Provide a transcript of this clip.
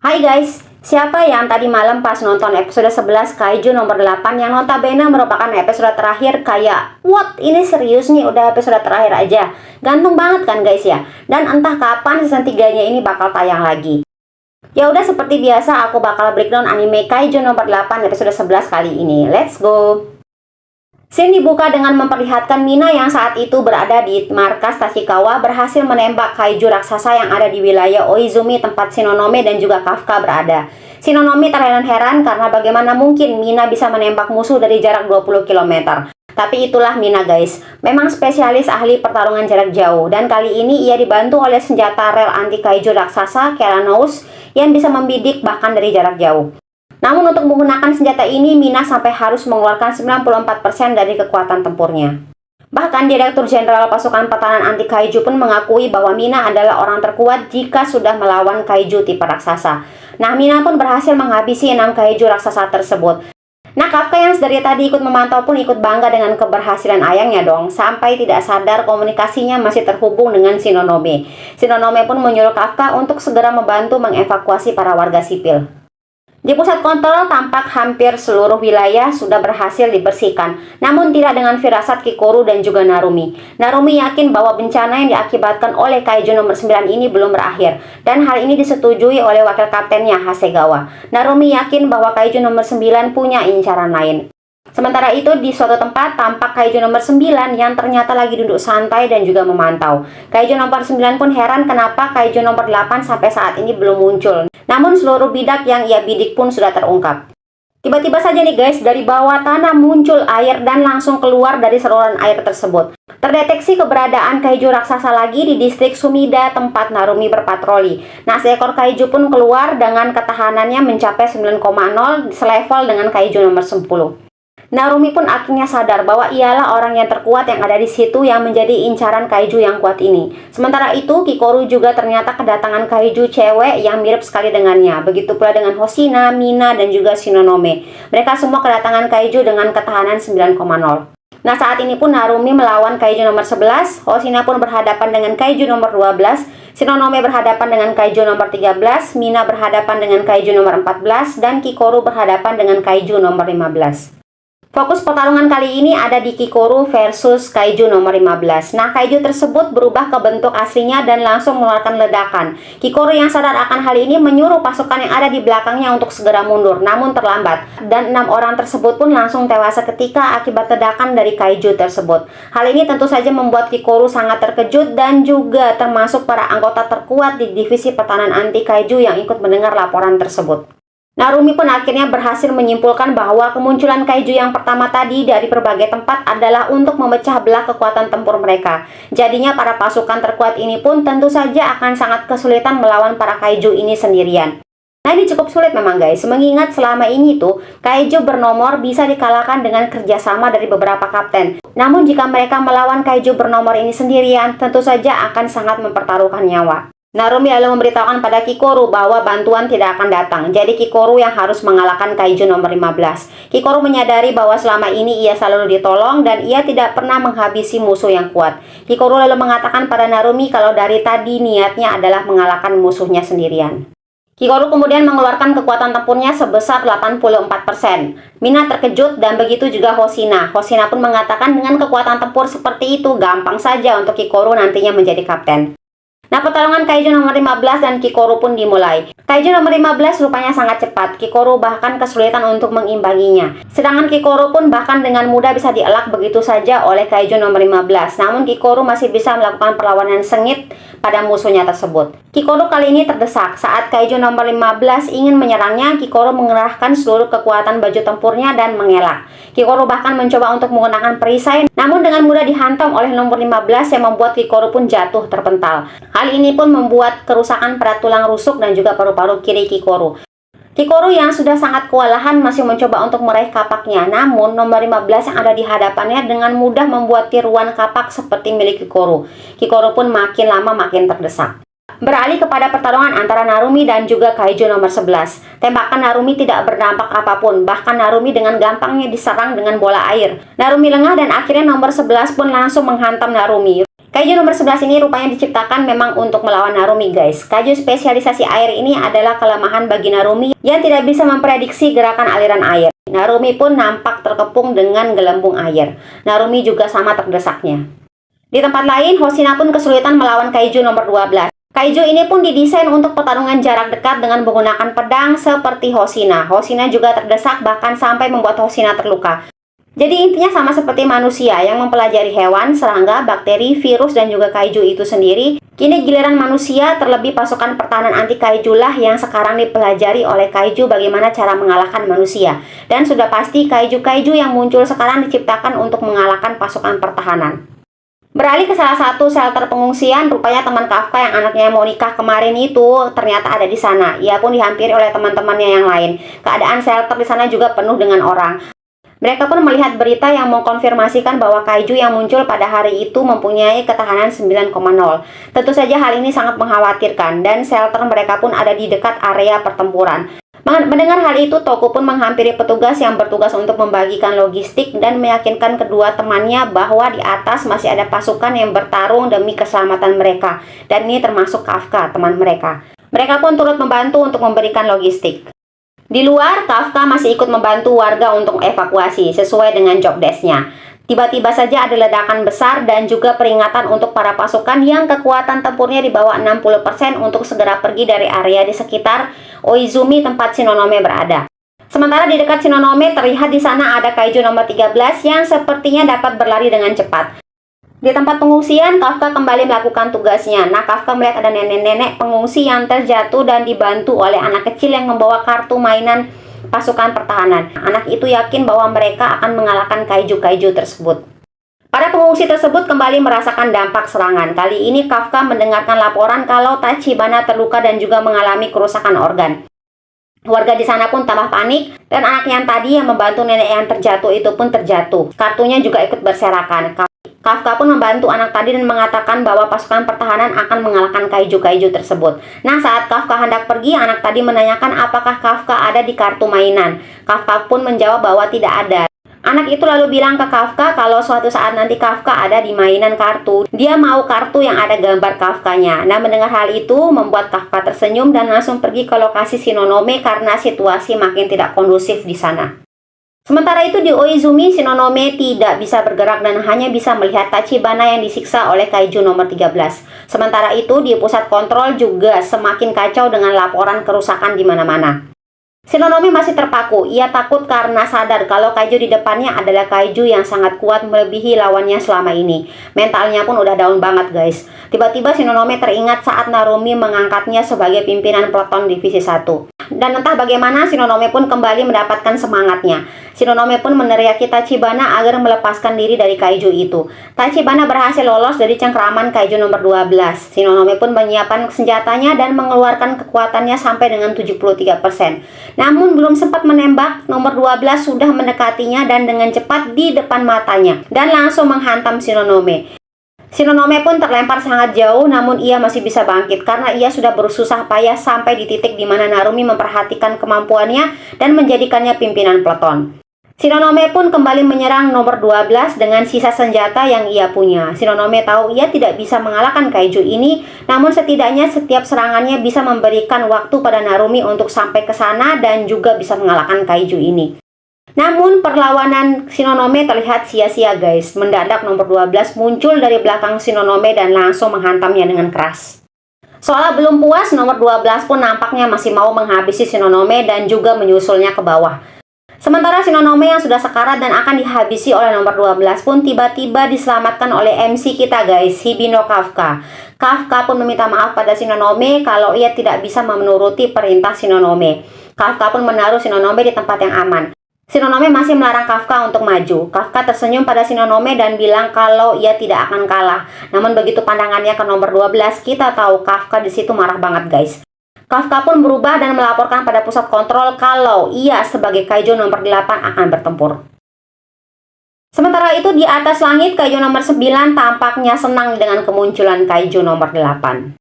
Hai guys, siapa yang tadi malam pas nonton episode 11 Kaiju nomor 8 yang notabene merupakan episode terakhir kayak what? Ini serius nih udah episode terakhir aja. Gantung banget kan guys ya. Dan entah kapan season 3-nya ini bakal tayang lagi. Ya udah seperti biasa aku bakal breakdown anime Kaiju nomor 8 episode 11 kali ini. Let's go. Scene dibuka dengan memperlihatkan Mina yang saat itu berada di markas Tachikawa berhasil menembak kaiju raksasa yang ada di wilayah Oizumi tempat Shinonome dan juga Kafka berada. Shinonome terheran-heran karena bagaimana mungkin Mina bisa menembak musuh dari jarak 20 km. Tapi itulah Mina guys, memang spesialis ahli pertarungan jarak jauh dan kali ini ia dibantu oleh senjata rel anti kaiju raksasa Keranous yang bisa membidik bahkan dari jarak jauh. Namun untuk menggunakan senjata ini, Mina sampai harus mengeluarkan 94% dari kekuatan tempurnya. Bahkan Direktur Jenderal Pasukan Pertahanan Anti Kaiju pun mengakui bahwa Mina adalah orang terkuat jika sudah melawan kaiju tipe raksasa. Nah, Mina pun berhasil menghabisi 6 kaiju raksasa tersebut. Nah, Kafka yang dari tadi ikut memantau pun ikut bangga dengan keberhasilan ayangnya dong, sampai tidak sadar komunikasinya masih terhubung dengan Shinonome. Shinonome pun menyuruh Kafka untuk segera membantu mengevakuasi para warga sipil. Di pusat kontrol tampak hampir seluruh wilayah sudah berhasil dibersihkan, namun tidak dengan firasat Kikoru dan juga Narumi. Narumi yakin bahwa bencana yang diakibatkan oleh Kaiju nomor 9 ini belum berakhir, dan hal ini disetujui oleh wakil kaptennya Hasegawa. Narumi yakin bahwa Kaiju nomor 9 punya incaran lain. Sementara itu, di suatu tempat tampak Kaiju nomor 9 yang ternyata lagi duduk santai dan juga memantau. Kaiju nomor 9 pun heran kenapa Kaiju nomor 8 sampai saat ini belum muncul. Namun seluruh bidak yang ia bidik pun sudah terungkap. Tiba-tiba saja nih guys, dari bawah tanah muncul air dan langsung keluar dari saluran air tersebut. Terdeteksi keberadaan kaiju raksasa lagi di distrik Sumida tempat Narumi berpatroli. Nah, seekor kaiju pun keluar dengan ketahanannya mencapai 9,0 selevel dengan kaiju nomor 10. Narumi pun akhirnya sadar bahwa ialah orang yang terkuat yang ada di situ yang menjadi incaran kaiju yang kuat ini. Sementara itu, Kikoru juga ternyata kedatangan kaiju cewek yang mirip sekali dengannya. Begitu pula dengan Hoshina, Mina, dan juga Shinonome. Mereka semua kedatangan kaiju dengan ketahanan 9,0. Nah, saat ini pun Narumi melawan kaiju nomor 11, Hoshina pun berhadapan dengan kaiju nomor 12, Shinonome berhadapan dengan kaiju nomor 13, Mina berhadapan dengan kaiju nomor 14, dan Kikoru berhadapan dengan kaiju nomor 15. Fokus pertarungan kali ini ada di Kikoru versus Kaiju nomor 15. Nah, Kaiju tersebut berubah ke bentuk aslinya dan langsung mengeluarkan ledakan. Kikoru yang sadar akan hal ini menyuruh pasukan yang ada di belakangnya untuk segera mundur, namun terlambat. Dan 6 orang tersebut pun langsung tewas seketika akibat ledakan dari Kaiju tersebut. Hal ini tentu saja membuat Kikoru sangat terkejut dan juga termasuk para anggota terkuat di divisi pertahanan anti Kaiju yang ikut mendengar laporan tersebut. Narumi pun akhirnya berhasil menyimpulkan bahwa kemunculan kaiju yang pertama tadi dari berbagai tempat adalah untuk memecah belah kekuatan tempur mereka. Jadinya para pasukan terkuat ini pun tentu saja akan sangat kesulitan melawan para kaiju ini sendirian. Nah, ini cukup sulit memang guys, mengingat selama ini tuh kaiju bernomor bisa dikalahkan dengan kerjasama dari beberapa kapten. Namun jika mereka melawan kaiju bernomor ini sendirian, tentu saja akan sangat mempertaruhkan nyawa. Narumi lalu memberitahukan pada Kikoru bahwa bantuan tidak akan datang. Jadi Kikoru yang harus mengalahkan kaiju nomor 15. Kikoru menyadari bahwa selama ini ia selalu ditolong dan ia tidak pernah menghabisi musuh yang kuat. Kikoru lalu mengatakan pada Narumi kalau dari tadi niatnya adalah mengalahkan musuhnya sendirian. Kikoru kemudian mengeluarkan kekuatan tempurnya sebesar 84%. Mina terkejut dan begitu juga Hoshina. Hoshina pun mengatakan dengan kekuatan tempur seperti itu gampang saja untuk Kikoru nantinya menjadi kapten. Nah, pertarungan kaiju nomor 15 dan Kikoru pun dimulai. Kaiju nomor 15 rupanya sangat cepat. Kikoru bahkan kesulitan untuk mengimbanginya. Sedangkan Kikoru pun bahkan dengan mudah bisa dielak begitu saja oleh kaiju nomor 15. Namun Kikoru masih bisa melakukan perlawanan sengit pada musuhnya tersebut. Kikoru kali ini terdesak. Saat kaiju nomor 15 ingin menyerangnya, Kikoru mengerahkan seluruh kekuatan baju tempurnya dan mengelak. Kikoru bahkan mencoba untuk menggunakan perisai, namun dengan mudah dihantam oleh nomor 15 yang membuat Kikoru pun jatuh terpental. Hal ini pun membuat kerusakan pada tulang rusuk dan juga paru-paru kiri Kikoru. Kikoru yang sudah sangat kewalahan masih mencoba untuk meraih kapaknya, namun nomor 15 yang ada di hadapannya dengan mudah membuat tiruan kapak seperti milik Kikoru. Kikoru pun makin lama makin terdesak. Beralih kepada pertarungan antara Narumi dan juga kaiju nomor 11. Tembakan Narumi tidak berdampak apapun, bahkan Narumi dengan gampangnya diserang dengan bola air. Narumi lengah dan akhirnya nomor 11 pun langsung menghantam Narumi. Kaiju nomor 11 ini rupanya diciptakan memang untuk melawan Narumi guys. Kaiju spesialisasi air ini adalah kelemahan bagi Narumi yang tidak bisa memprediksi gerakan aliran air. Narumi pun nampak terkepung dengan gelembung air. Narumi juga sama terdesaknya. Di tempat lain, Hoshina pun kesulitan melawan Kaiju nomor 12. Kaiju ini pun didesain untuk pertarungan jarak dekat dengan menggunakan pedang seperti Hoshina. Hoshina juga terdesak bahkan sampai membuat Hoshina terluka. Jadi intinya sama seperti manusia yang mempelajari hewan, serangga, bakteri, virus, dan juga kaiju itu sendiri. Kini giliran manusia, terlebih pasukan pertahanan anti kaiju lah yang sekarang dipelajari oleh kaiju bagaimana cara mengalahkan manusia. Dan sudah pasti kaiju-kaiju yang muncul sekarang diciptakan untuk mengalahkan pasukan pertahanan. Beralih ke salah satu shelter pengungsian, rupanya teman Kafka yang anaknya mau nikah kemarin itu ternyata ada di sana. Ia pun dihampiri oleh teman-temannya yang lain. Keadaan shelter di sana juga penuh dengan orang. Mereka pun melihat berita yang mengkonfirmasikan bahwa kaiju yang muncul pada hari itu mempunyai ketahanan 9,0. Tentu saja hal ini sangat mengkhawatirkan dan shelter mereka pun ada di dekat area pertempuran. Mendengar hal itu, Toku pun menghampiri petugas yang bertugas untuk membagikan logistik dan meyakinkan kedua temannya bahwa di atas masih ada pasukan yang bertarung demi keselamatan mereka. Dan ini termasuk Kafka, teman mereka. Mereka pun turut membantu untuk memberikan logistik. Di luar, Kafka masih ikut membantu warga untuk evakuasi sesuai dengan job desk-nya. Tiba-tiba saja ada ledakan besar dan juga peringatan untuk para pasukan yang kekuatan tempurnya di bawah 60% untuk segera pergi dari area di sekitar Oizumi tempat Shinonome berada. Sementara di dekat Shinonome terlihat di sana ada kaiju nomor 13 yang sepertinya dapat berlari dengan cepat. Di tempat pengungsian, Kafka kembali melakukan tugasnya. Nah, Kafka melihat ada nenek-nenek pengungsi yang terjatuh dan dibantu oleh anak kecil yang membawa kartu mainan pasukan pertahanan. Anak itu yakin bahwa mereka akan mengalahkan kaiju-kaiju tersebut. Para pengungsi tersebut kembali merasakan dampak serangan. Kali ini Kafka mendengarkan laporan kalau Tachibana terluka dan juga mengalami kerusakan organ. Warga di sana pun tambah panik dan anak yang tadi yang membantu nenek yang terjatuh itu pun terjatuh. Kartunya juga ikut berserakan. Kafka pun membantu anak tadi dan mengatakan bahwa pasukan pertahanan akan mengalahkan kaiju-kaiju tersebut. Nah, saat Kafka hendak pergi, anak tadi menanyakan apakah Kafka ada di kartu mainan. Kafka pun menjawab bahwa tidak ada. Anak itu lalu bilang ke Kafka kalau suatu saat nanti Kafka ada di mainan kartu. Dia mau kartu yang ada gambar Kafkanya. Nah, mendengar hal itu membuat Kafka tersenyum dan langsung pergi ke lokasi Shinonome karena situasi makin tidak kondusif di sana. Sementara itu di Oizumi, Shinonome tidak bisa bergerak dan hanya bisa melihat Tachibana yang disiksa oleh kaiju nomor 13. Sementara itu di pusat kontrol juga semakin kacau dengan laporan kerusakan di mana-mana. Shinonome masih terpaku. Ia takut karena sadar kalau kaiju di depannya adalah kaiju yang sangat kuat melebihi lawannya selama ini. Mentalnya pun udah down banget guys. Tiba-tiba Shinonome teringat saat Narumi mengangkatnya sebagai pimpinan peleton divisi 1. Dan entah bagaimana Shinonome pun kembali mendapatkan semangatnya. Shinonome pun meneriaki Tachibana agar melepaskan diri dari kaiju itu. Tachibana berhasil lolos dari cengkraman kaiju nomor 12. Shinonome pun menyiapkan senjatanya dan mengeluarkan kekuatannya sampai dengan 73%. Namun belum sempat menembak, nomor 12 sudah mendekatinya dan dengan cepat di depan matanya dan langsung menghantam Shinonome. Shinonome pun terlempar sangat jauh, namun ia masih bisa bangkit karena ia sudah bersusah payah sampai di titik di mana Narumi memperhatikan kemampuannya dan menjadikannya pimpinan peleton. Shinonome pun kembali menyerang nomor 12 dengan sisa senjata yang ia punya. Shinonome tahu ia tidak bisa mengalahkan kaiju ini, namun setidaknya setiap serangannya bisa memberikan waktu pada Narumi untuk sampai ke sana dan juga bisa mengalahkan kaiju ini. Namun perlawanan Shinonome terlihat sia-sia guys. Mendadak nomor 12 muncul dari belakang Shinonome dan langsung menghantamnya dengan keras. Seolah belum puas, nomor 12 pun nampaknya masih mau menghabisi Shinonome dan juga menyusulnya ke bawah. Sementara Shinonome yang sudah sekarat dan akan dihabisi oleh nomor 12 pun tiba-tiba diselamatkan oleh MC kita guys, Hibino Kafka. Kafka pun meminta maaf pada Shinonome kalau ia tidak bisa menuruti perintah Shinonome. Kafka pun menaruh Shinonome di tempat yang aman. Shinonome masih melarang Kafka untuk maju. Kafka tersenyum pada Shinonome dan bilang kalau ia tidak akan kalah. Namun begitu pandangannya ke nomor 12, kita tahu Kafka di situ marah banget guys. Kafka pun berubah dan melaporkan pada pusat kontrol kalau ia sebagai kaiju nomor 8 akan bertempur. Sementara itu di atas langit, kaiju nomor 9 tampaknya senang dengan kemunculan kaiju nomor 8.